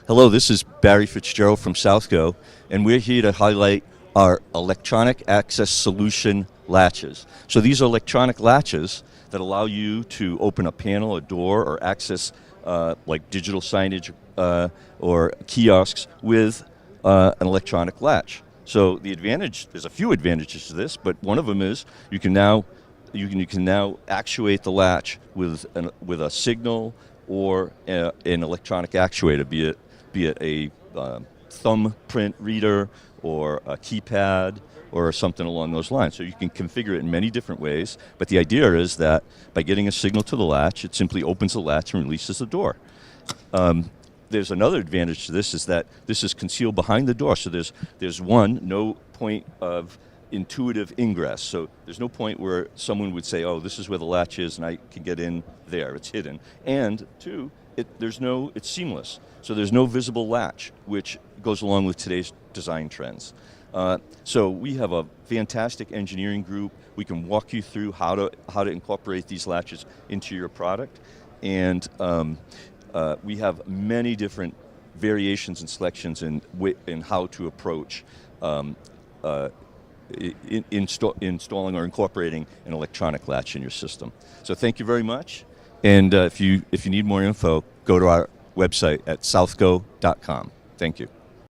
Hello, this is Barry Fitzgerald from Southco, and we're here to highlight our electronic access solution latches. So these are electronic latches that allow you to open a panel, a door, or access like digital signage or kiosks with an electronic latch. So the advantage, there's a few advantages to this, but one of them is you can now actuate the latch with a signal or an electronic actuator, be it a thumbprint reader or a keypad or something along those lines. So you can configure it in many different ways, but the idea is that by getting a signal to the latch, it simply opens the latch and releases the door. There's another advantage to this, is that this is concealed behind the door, so there's no point of intuitive ingress. So there's no point where someone would say, oh, this is where the latch is and I can get in there, it's hidden. And two, it's seamless. So there's no visible latch, which goes along with today's design trends. So we have a fantastic engineering group. We can walk you through how to incorporate these latches into your product. And we have many different variations and selections in how to approach installing or incorporating an electronic latch in your system. So thank you very much. And if you need more info, go to our website at southco.com. Thank you.